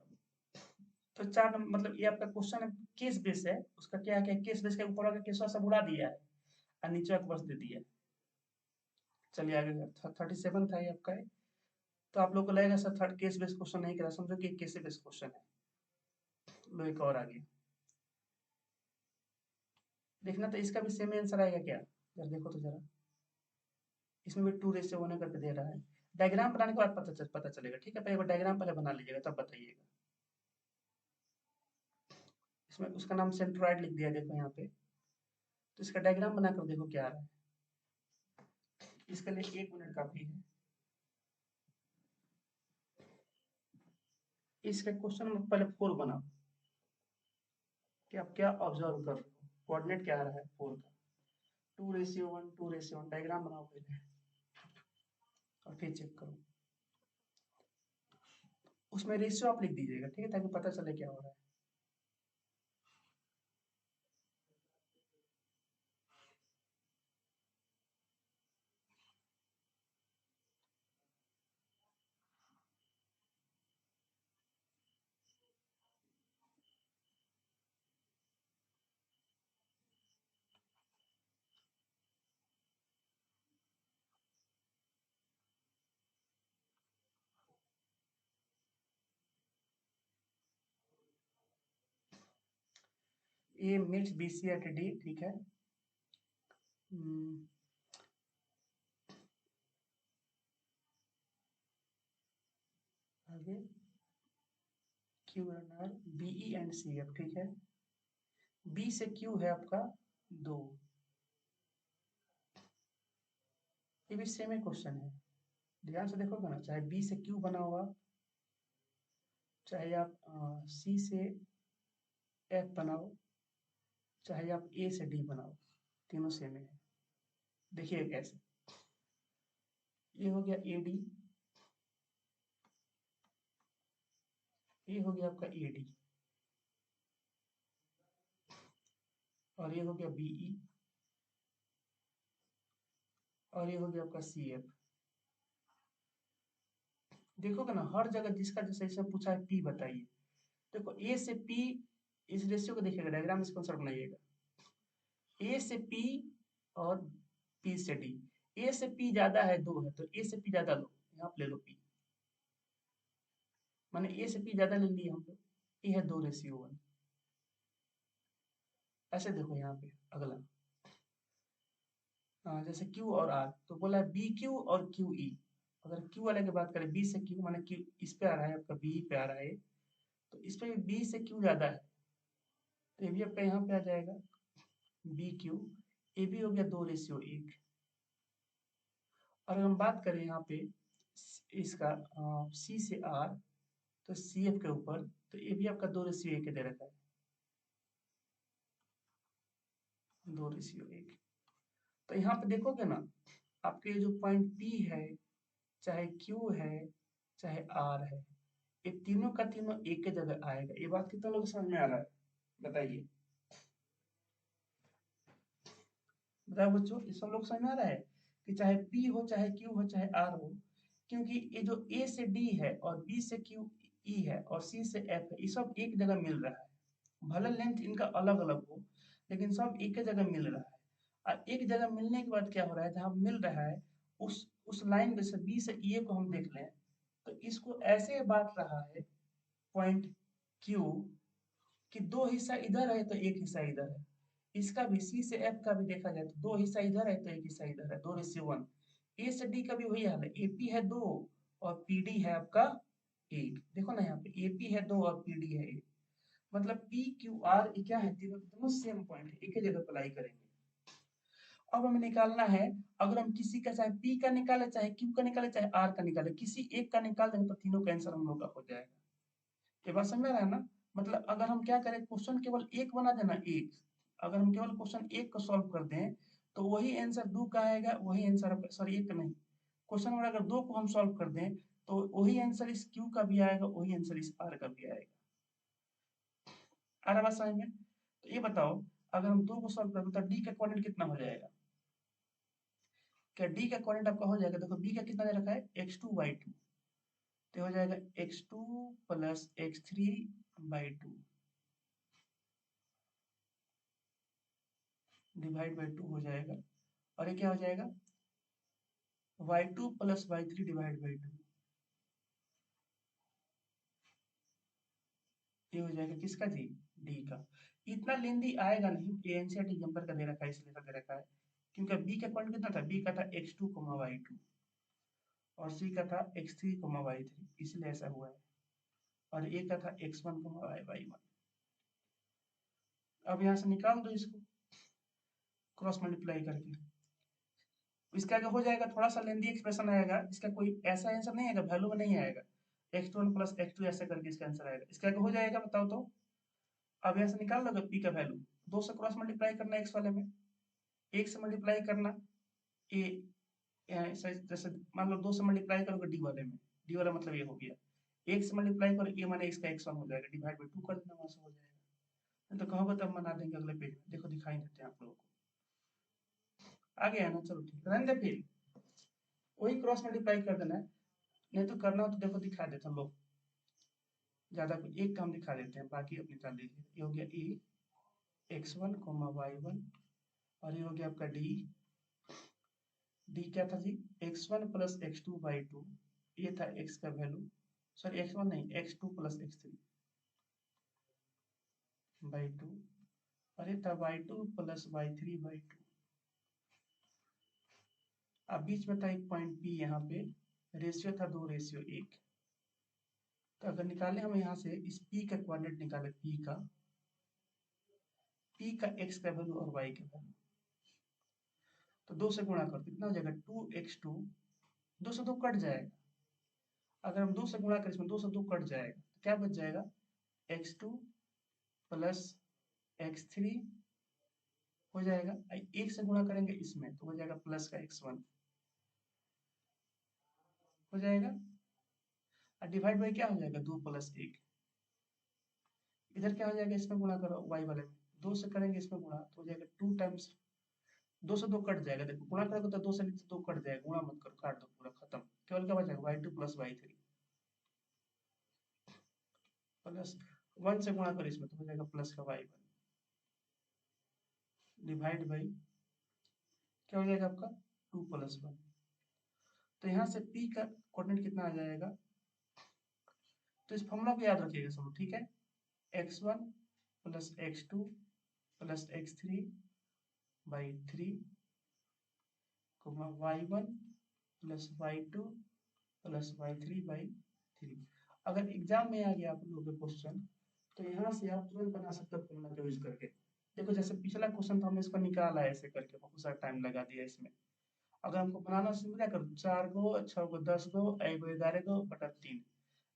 तो 4 नंबर मतलब ये आपका क्वेश्चन है, केस बेस है, उसका क्या क्या केस बेस के ऊपर वाला केस सब उड़ा दिया है और नीचे वाला बस दे दिया है। चलिए आगे, 37 था ये आपका है। तो आप लोग को लगेगा sir third case base question नहीं करा, समझो कि केस बेस क्वेश्चन है। लो एक और आगे देखना, तो इसका भी सेम आंसर आएगा क्या? जरा देखो तो जरा, इसमें भी 2:1 करके दे रहा है। डायग्राम बनाने के बाद पता चलेगा, ठीक है? पहले डायग्राम पहले बना लीजिएगा तब बताइएगा। इसमें उसका नाम सेंट्रॉइड लिख दिया, देखो यहाँ पे तो इसका डायग्राम बनाकर देखो क्या आ रहा है। इसके लिए 1 मिनट काफी है। इसके क्वेश्चन में पहले 4 बनाओ कि आप क्या ऑब्जर्व कर रहे हो, कोऑर्डिनेट क्या आ रहा है 4 का। 2:1, 2:1 डायग्राम बनाओ पहले और फिर चेक करो। उसमें रेशियो आप लिख दीजिएगा, ठीक है, ताकि पता चले क्या हो रहा है। A meets B C at D, ठीक है। आगे Q and R B E and C F, ठीक है। बी से क्यू है आपका 2। ये भी सेम ही क्वेश्चन है, ध्यान से देखोगे ना, चाहे बी से क्यू बना हुआ, चाहे आप सी से एफ बनाओ, चाहे आप ए से डी बनाओ, तीनों सेम है। देखिए कैसे, ये हो गया ए डी, ये हो गया आपका ए डी, और ये हो गया बी ई, और ये हो गया आपका सी एफ। देखोगे ना हर जगह जिसका जैसे इसमें पूछा है पी बताइए, देखो ए से पी, इस रेशियो को देखिएगा, डायग्राम इसके अनुसार बनाइएगा। ए से पी और पी से डी, ए से पी ज्यादा है 2 है, तो ए से पी ज्यादा लो, यहाँ पे ले लो पी, माने ए से पी ज्यादा ले लिए हम लोग, ए है 2:1। ऐसे देखो यहाँ पे अगला, जैसे क्यू और आर, तो बोला है बी क्यू और क्यू ई। अगर क्यू वाले की बात करें, बी से क्यू माने क्यू इस पे आ रहा है आपका, बी पे आ रहा है, तो इस पे बी से क्यू ज्यादा है, तो ये भी आपका यहाँ पे आ जाएगा बी क्यू। ए भी हो गया 2:1। और अगर हम बात करें यहाँ पे इसका सी से आर, तो सी एफ के ऊपर, तो ये भी आपका 2:1 दे रखा है, 2:1। तो यहाँ पे देखोगे ना, आपके जो पॉइंट पी है, चाहे क्यू है, चाहे आर है, ये तीनों का तीनों एक ही जगह आएगा। ये बात कितना लोग समझ में आ रहा है, बताइए बताओ बच्चों, ये सब लोग समझ में आ रहा है कि चाहे पी हो, चाहे क्यू हो, चाहे आर हो, क्योंकि ये जो ए से डी है और बी से क्यू ई है और सी से एफ है, ये सब एक जगह मिल रहा है। भले लेंथ इनका अलग अलग हो, लेकिन सब एक ही जगह मिल रहा है। और एक जगह मिलने के बाद क्या हो रहा है, जहाँ मिल रहा है उस लाइन में से बी से ए को हम देख लें, तो इसको ऐसे बांट रहा है पॉइंट क्यू कि 2 हिस्सा इधर है तो 1 हिस्सा इधर है। इसका भी सी से एफ का भी देखा जाए तो 2 हिस्सा इधर है तो 1 हिस्सा इधर है, 2:1। ए से डी का भी वही हाल है, एपी है 2 और पीडी है आपका 1। देखो ना यहाँ पे एपी है 2 और पीडी है 1, मतलब पी क्यू आर क्या है, तीनों दोनों सेम पॉइंट है, एक ही जगह अप्लाई करेंगे। अब हमें निकालना है, अगर हम किसी का चाहे पी का निकाले, चाहे क्यू का निकाले, चाहे आर का निकाले, किसी एक का निकाल देंगे तो तीनों का आंसर हम लोग का हो जाएगा। ये बात समझ में आ रहा है ना, मतलब अगर हम क्या करें, क्वेश्चन केवल एक बना देना, एक, अगर हम केवल क्वेश्चन एक को सॉल्व कर दें तो वही आंसर 2 का आएगा, वही आंसर, सॉरी एक नहीं, क्वेश्चन नंबर अगर 2 को हम सॉल्व कर दें तो वही आंसर इस क्यू का भी आएगा, वही आंसर इस आर का भी आएगा। आ रहा बात समझ में? तो ये बताओ, अगर हम 2 को सॉल्व कर दें तो डी का कोऑर्डिनेट कितना हो जाएगा? क्या डी का कोऑर्डिनेट आपका हो जाएगा? देखो बी का कितना दे रखा है, x2/2, तो हो जाएगा x2 + x3/2 डिवाइड बाई 2 हो जाएगा, और ये क्या हो जाएगा, y2 + y3 डिवाइड बाई 2, ये हो जाएगा किसका जी, डी का। इतना लेंदी आएगा नहीं, ये एनसीईआरटी एग्जाम्पल का दे रखा है इसलिए दे रखा है, क्योंकि बी का पॉइंट कितना था, बी का था x2, y2, और सी का था x3, y3, इसलिए ऐसा हुआ है, और ए का था x1, y1। अब यहाँ से निकाल दो इसको, क्रॉस मल्टीप्लाई करके। इसका आगे हो जाएगा, थोड़ा सा लेंदी एक्सप्रेशन आएगा, इसका कोई ऐसा आंसर नहीं आएगा, वैल्यू में नहीं आएगा, x1 प्लस x2 ऐसे करके इसका आंसर आएगा। इसका आगे हो जाएगा, बताओ तो। अब यहाँ से निकाल लोगे p का वैल्यू, 2 से क्रॉस मल्टीप्लाई करना है x वाले में, 1 से मल्टीप्लाई करना a, जैसे मान लो 2 से मल्टीप्लाई करोगे d वाले में, d वाला मतलब ये हो गया, 1 से मल्टीप्लाई करो a माने इसका x1 हो जाएगा, डिवाइड बाई 2 कर देना, वहां से हो जाएगा। नहीं तो कहोगे तब बना देंगे अगले पेज में, देखो दिखाई देते हैं आप लोगों को। आ गया ना, चलो ठीक, रहने दे फिर, वही क्रॉस मल्टीप्लाई कर देना है, नहीं तो करना हो तो देखो दिखा देते हैं लोग, ज्यादा एक काम दिखा देते हैं, बाकी अपनी निकाल लीजिए। ये हो गया ए x1 y1, और ये हो गया आपका डी क्या था जी, x1 प्लस x2 y2, ये था x का वैल्यू, सॉरी x1 नहीं, x2 प्लस x3 y2, और ये था y2 प्लस y3 y2। अब बीच में था एक पॉइंट P, यहाँ पे रेशियो था 2:1। तो अगर निकाले हम यहाँ से इस P का कोऑर्डिनेट निकाले, P का x का वैल्यू और y का वैल्यू, तो 2 से गुणा करते कितना हो जाएगा, 2x2, 2 से 2 कट जाएगा, अगर हम 2 से गुणा करें इसमें 2 से 2 कट जाएगा, तो क्या बच जाएगा, x2 प्लस x3 हो जाएगा, 1 से गुणा करेंगे इसमें तो हो जाएगा प्लस का x1 हो जाएगा, और डिवाइड बाई क्या हो जाएगा, 2 प्लस 1, इधर क्या हो जाएगा, इसमें गुणा करो y वाले में, 2 से करेंगे इसमें गुणा तो हो जाएगा 2 टाइम्स, 2 से 2 कट जाएगा, देखो गुणा करोगे तो 2 से नीचे 2 कट जाएगा, गुणा मत करो, काट दो पूरा खत्म, केवल क्या बचेगा y2 प्लस y3 प्लस 1 से गुणा करो इसमें तो हो जाएगा प्लस का y1 डिवाइड बाई क्या हो जाएगा आपका 2 प्लस 1। तो यहाँ से p का कोऑर्डिनेट कितना आ जाएगा, तो इस फॉर्मूला को याद रखिएगा सब, ठीक है, x1 plus x2 plus x3 by 3, y1 plus y2 plus y3 by 3। अगर एग्जाम में आ गया आप लोगों का क्वेश्चन, तो यहाँ से आप तुरंत बना सकते हो फॉर्मूला का यूज करके। देखो जैसे पिछला क्वेश्चन था, हमने इसको निकाला है ऐसे करके, बहुत सारा टाइम लगा दिया इसमें। अगर हमको बनाना सिंपल क्या करो, 4 गो 6 गो 10 गो 1 गो 11 गो बटा 3,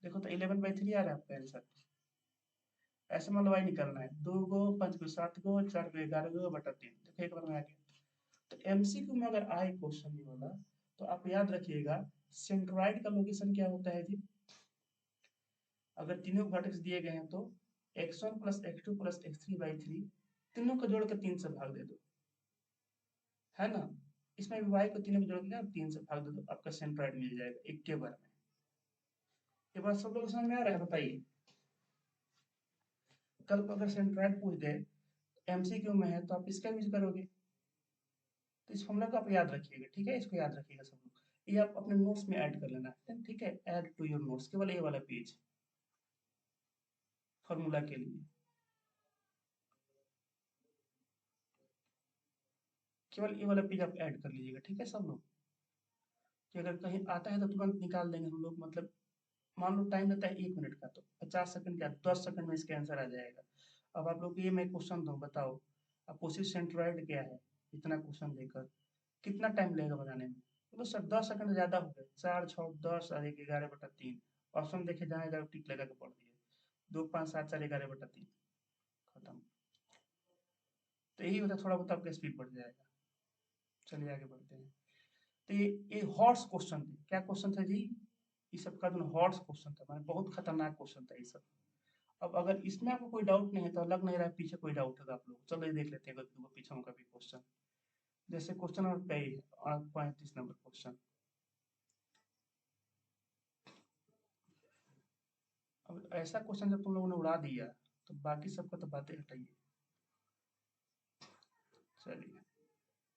देखो तो 11/3 आ रहा है आपका आंसर। ऐसे मतलब y निकालना है, 2 गो 5 गो 7 गो 4 गो 11 गो बटा 3, देखो एक बार में आ गया। तो एमसीक्यू में अगर आए क्वेश्चन ये वाला, तो आप याद रखिएगा सेंट्रोइड का लोकेशन क्या होता है जी, अगर तीनों वर्टेक्स दिए गए हैं तो x1 plus x2 plus x3 by 3, तीनों को जोड़ के 3 से भाग दे दो, है ना, इसमें भी y को तीनों को जोड़ के 3 से भाग दे दो, आपका सेंट्रोइड मिल जाएगा एक के बार में। ये बात सब लोग समझ में आ रहा है, बताइए। कल को अगर सेंट्रोइड पूछ दे, एमसीक्यू में है, तो आप इसका यूज करोगे, तो इस फॉर्मूला को आप याद रखिएगा, ठीक है, इसको याद रखिएगा सब लोग, ये आप अपने नोट्स में ऐड कर लेना, ठीक है, ऐड टू योर नोट्स, केवल ये वाला पेज फॉर्मूला के लिए, केवल ये वाला पेज आप ऐड कर लीजिएगा, ठीक है सब लोग, कि अगर कहीं आता है तो तुरंत निकाल देंगे हम लोग, मतलब मान लो टाइम लगता है 1 मिनट का, तो 50 सेकंड क्या 10 सेकंड में इसका आंसर आ जाएगा। अब आप लोग को ये मैं क्वेश्चन दूँ, बताओ अपोजिट सेंट्रोइड क्या है, इतना क्वेश्चन देकर कितना टाइम लगेगा बनाने में, तो सर 10 सेकंड ज्यादा हो गए, 4 6 10 और 1 11/3, ऑप्शन देखे जहाँ इधर टिक लगा के पढ़ दिए, 2 5 7 4 11/3 खत्म। तो यही होता है, थोड़ा बहुत आपका स्पीड बढ़ जाएगा। चलिए आगे बढ़ते हैं। तो ये हॉट्स क्वेश्चन थे, क्या क्वेश्चन था जी, ये सब का जो हॉट्स क्वेश्चन था, माने बहुत खतरनाक क्वेश्चन था ये सब। अब अगर इसमें आपको कोई डाउट नहीं है, तो लग नहीं रहा है पीछे कोई डाउट होगा आप लोग, चलो ये देख लेते हैं पीछे का भी क्वेश्चन। जैसे क्वेश्चन नंबर 35 नंबर क्वेश्चन, अब ऐसा क्वेश्चन जब तुम लोगों ने उड़ा दिया, तो बाकी सबका तो बातें हटाइए। चलिए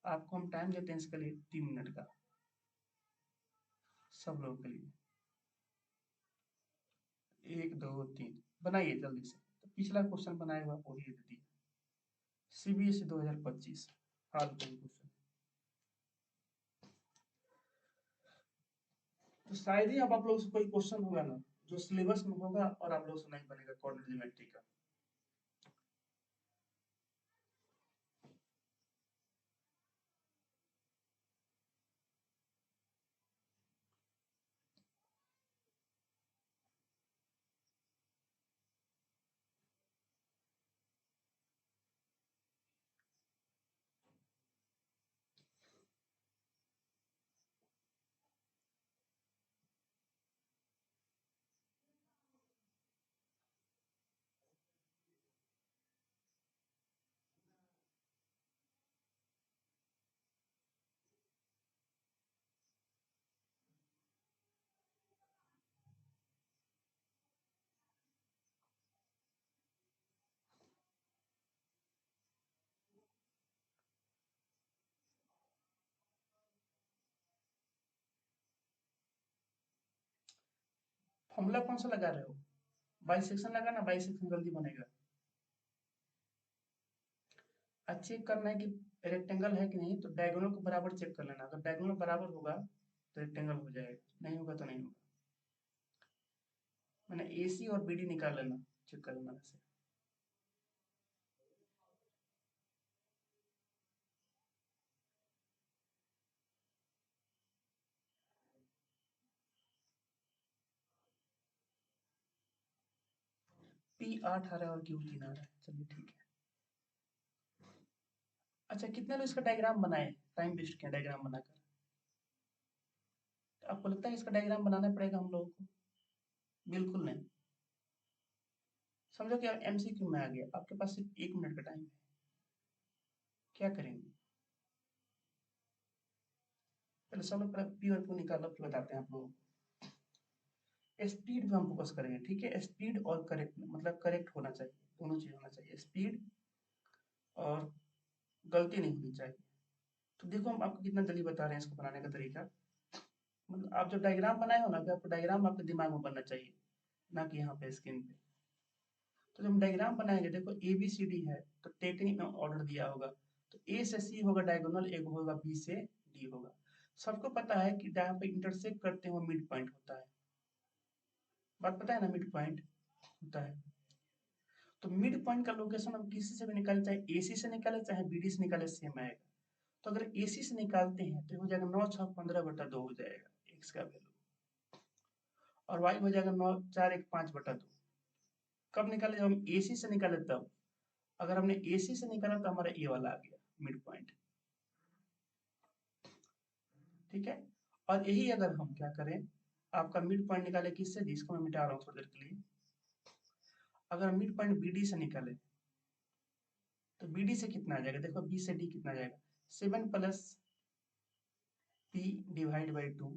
आपको हम टाइम देते हैं इसके लिए 3 मिनट का, सब लोगों के लिए, 1 2 3 बनाइए जल्दी से। तो पिछला क्वेश्चन बनाए हुआ वही दे दिया, CBSE 2025 हाल का क्वेश्चन। तो शायद ही अब आप लोगों से कोई क्वेश्चन होगा ना जो सिलेबस में होगा और आप लोगों से नहीं बनेगा, कोऑर्डिनेट ज्योमेट्री का। फॉर्मूला कौन सा लगा रहे हो? बाइसेक्शन लगाना, बाइसेक्शन जल्दी बनेगा। चेक करना है कि रेक्टेंगल है कि नहीं, तो डायगोनल को बराबर चेक कर लेना। अगर डायगोनल बराबर होगा तो रेक्टेंगल हो जाएगा, नहीं होगा तो नहीं होगा। मैंने AC और BD निकाल लेना, चेक कर लेना वैसे। P 8 आ रहा है और Q 3 आ रहा है, चलिए ठीक है। अच्छा, कितने लोग इसका डायग्राम बनाए, टाइम वेस्ट किया डायग्राम बनाकर? तो आपको लगता है इसका डायग्राम बनाना पड़ेगा हम लोगों को? बिल्कुल नहीं। समझो कि MCQ में आ गया, आपके पास सिर्फ 1 मिनट का टाइम है, क्या करेंगे? पहले सब लोग पहले P और Q निकालो, फिर बताते हैं आप लोगों को। स्पीड पे हम फोकस करेंगे, ठीक है? स्पीड और करेक्ट, मतलब करेक्ट होना चाहिए, दोनों चीज होना चाहिए, स्पीड और गलती नहीं होनी चाहिए। तो देखो हम आपको कितना जल्दी बता रहे हैं इसको बनाने का तरीका। मतलब आप जब डायग्राम बनाए हो ना, तो आपको डायग्राम आपके दिमाग में बनना चाहिए, ना कि यहाँ पे स्क्रीन पे। तो जब हम डायग्राम बनाएंगे, देखो ABCD है, तो टेक्निक में ऑर्डर दिया होगा, तो A से C होगा डायगोनल, एक होगा B से D होगा। सबको पता है कि जहाँ पे इंटरसेक्ट करते हैं वो मिड पॉइंट होता है, बात पता है ना, मिड पॉइंट होता है। तो मिड पॉइंट का लोकेशन हम किसी से भी निकाले, चाहे AC से निकाले चाहे BD से निकाले, सेम आएगा। तो अगर AC से निकालते हैं तो हो जाएगा 9 6 15/2 हो जाएगा x का वैल्यू, और y हो जाएगा 9 4 1 5/2। कब निकाले? जब हम AC से निकाले तब। अगर हमने AC से निकाला तो हमारा ये वाला आ गया मिड पॉइंट, ठीक है? और यही अगर हम क्या करें, आपका मिड पॉइंट निकाले किससे, जिसको मैं मिटा रहा हूँ थोड़ी देर के लिए। अगर मिड पॉइंट BD से निकाले तो BD से कितना आ जाएगा, देखो B से D कितना आ जाएगा, 7 प्लस P डिवाइड बाई 2,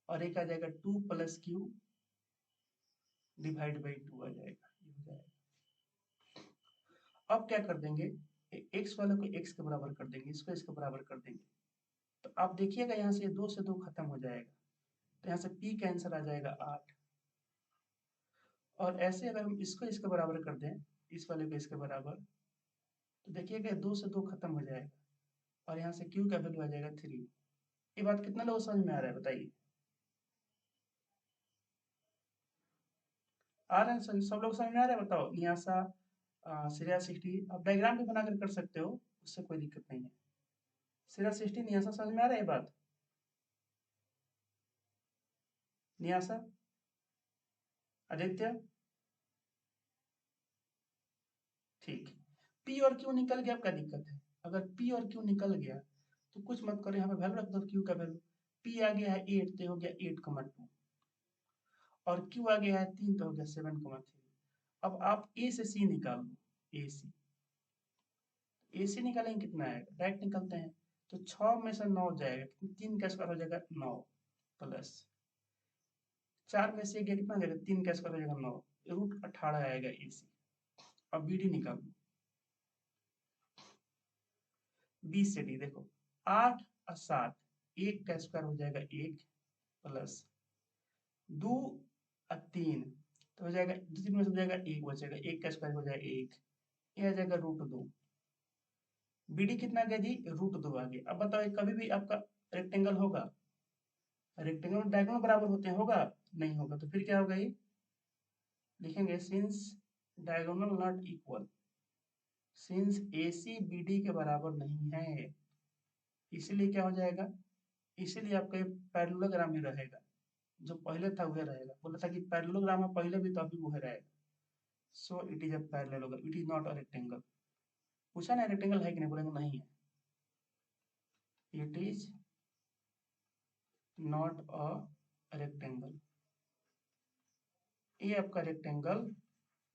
और एक आ जाएगा 2 प्लस Q डिवाइड बाई 2 आ जाएगा, ये हो जाएगा। अब क्या कर देंगे, x वाले को x के बराबर कर देंगे, इसको इसके बराबर कर देंगे। तो आप देखिएगा यहाँ से 2 से 2 खत्म हो जाएगा, तो यहाँ से P का आंसर आ जाएगा 8। और ऐसे अगर हम इसको इसके बराबर कर दें, इस वाले को इसके बराबर, तो देखिएगा 2 से 2 खत्म हो जाएगा, और यहाँ से Q का वैल्यू आ जाएगा 3। ये बात कितना लोग समझ में आ रहा है बताइए? आ रहा है सब लोग समझ में आ रहा है? बताओ नियासा, श्रेया 60, आप डायग्राम भी बनाकर कर सकते हो, उससे कोई दिक्कत नहीं है। श्रेया 60, नियासा समझ में आ रहा है ये बात? नियासा, आदित्य, ठीक। P और Q निकल गया, क्या दिक्कत है? अगर P और Q निकल गया तो कुछ मत करो, यहाँ पे वैल्यू रख दो Q का वैल्यू। P आ गया है 8, तो हो गया 8,2, और Q आ गया है 3, तो हो गया 7,3। अब आप A से C निकाल लो, AC निकालेंगे कितना आएगा, डायरेक्ट निकलते हैं। तो 6 में से 9 जाएगा, 3 का स्क्वायर हो जाएगा 9, प्लस 4 में से गया कितना जाएगा, 3 का स्क्वायर हो जाएगा 9, √18 आएगा AC। अब BD निकाल लो, B से D देखो, 8 और 7, 1 का स्क्वायर हो जाएगा 1, प्लस 2 और 3, तो हो जाएगा 2 3 में से हो जाएगा 1 बचेगा, 1 का स्क्वायर हो जाएगा 1, ये आ जाएगा √2। BD कितना गया जी, √2 आ गया। अब बताओ ये कभी भी आपका रेक्टेंगल होगा? रेक्टेंगल डायगोनल बराबर होते हैं, होगा? नहीं होगा, तो फिर क्या होगा, ये लिखेंगे since diagonal not equal, since AC BD के बराबर नहीं है, इसीलिए क्या हो जाएगा, इसीलिए आपका पैरेललोग्राम ही रहेगा, जो पहले था वह रहेगा। बोला था कि पैरेललोग्राम में पहले भी तो अभी वह रहेगा। So it is a parallelogram, it is not a rectangle. पूछा ना रेक्टेंगल है कि नहीं, बोलेंगे नहीं है, it is not a rectangle, ये आपका रेक्टेंगल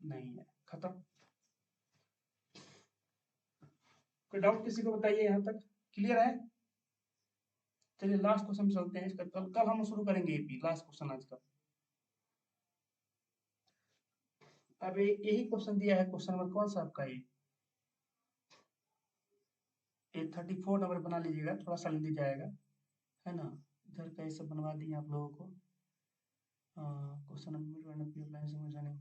नहीं है, खत्म। कोई डाउट किसी को बताइए, यहाँ तक क्लियर है? चलिए लास्ट क्वेश्चन चलते हैं इसका, कल कल हम शुरू करेंगे AP, लास्ट क्वेश्चन आज का। अब यही क्वेश्चन दिया है, क्वेश्चन नंबर कौन सा आपका ये 34 नंबर बना लीजिएगा, थोड़ा सा जल्दी जाएगा, है ना? इधर कैसे बनवा दिए आप लोगों को। क्वेश्चन नंबर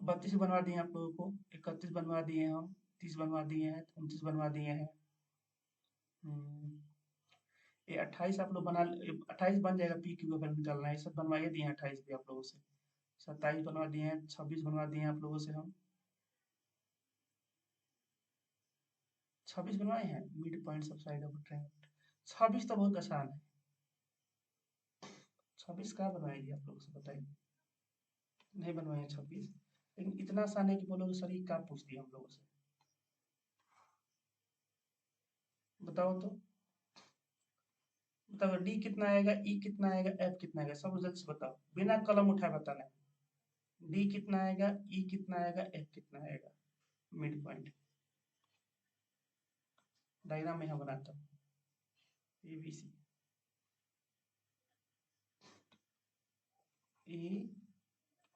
32 बनवा दिए आप लोगों को, 31 बनवा दिए हम, 30 बनवा दिए हैं, 29 बनवा दिए हैं। ये 28 आप लोग बना, 28 बन जाएगा, पी क्यू का निकालना है, ये सब बनवाइए दिए हैं 28 भी आप लोगों से। 27 बनवा दिए हैं, 26 बनवा दिए हैं आप लोगों से हम। 26 बनवाए हैं, मिड पॉइंट सब साइड ऑफ ट्रायंगल। 26 तो बहुत आसान है, 26 कहाँ बनवाएंगे आप लोगों से बताइए। नहीं बनवाए हैं 26, लेकिन इतना आसान है कि बोलोगे सर ये क्या पूछ दिया हम लोगों से, बताओ तो। बताओ डी कितना आएगा, ई कितना आएगा, एफ कितना आएगा, सब जल्दी से बताओ, बिना कलम उठाए बताना है। डी कितना आएगा, ई कितना आएगा, एफ कितना आएगा, मिड पॉइंट। डायग्राम में यहाँ बनाता हूँ, A B C, A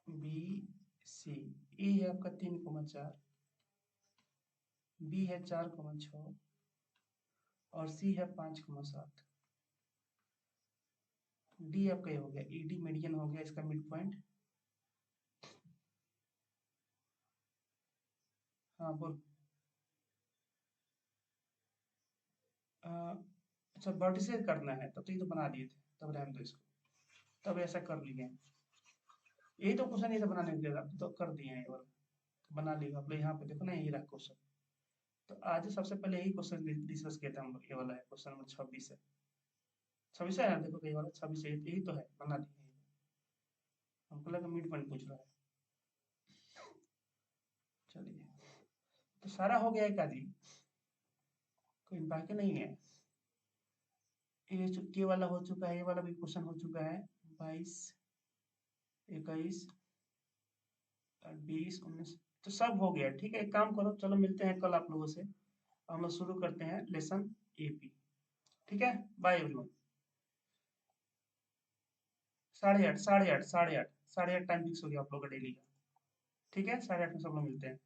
B C. ए है आपका 3,4, बी है 4,6 और सी है 5,7। डी आपका ये हो गया, ई डी मीडियन हो गया इसका मिड पॉइंट। हाँ बोल। अच्छा वर्टिसेस करना है, तब तो ये तो बना दिए थे, तब रहने दो इसको, तब ऐसा कर लिए हैं। यही तो क्वेश्चन, ये तो बनाने के लिए तो कर दिए हैं ये वाला, तो बना लिया आप लोग। यहाँ पे देखो ना, यही रहा क्वेश्चन। तो आज सबसे पहले यही क्वेश्चन डिस्कस किया था हम लोग, ये वाला है क्वेश्चन नंबर 26 है। 26 है ना, देखो ये वाला 26 है, यही तो है, बना दिए हैं। हमको लगा मिड पॉइंट पूछ रहा है। चलिए, तो सारा हो गया है काजी, कोई बाकी नहीं है। ये वाला हो चुका है, ये वाला भी क्वेश्चन हो चुका है। 22, 21, 20, 19, तो सब हो गया। ठीक है, एक काम करो, चलो मिलते हैं कल आप लोगों से, हम लोग शुरू करते हैं लेसन एपी। ठीक है, बाय एवरीवन। 8:30, 8:30, 8:30, 8:30 टाइम फिक्स हो गया आप लोग का डेली का। ठीक है, 8:30 में सब लोग मिलते हैं।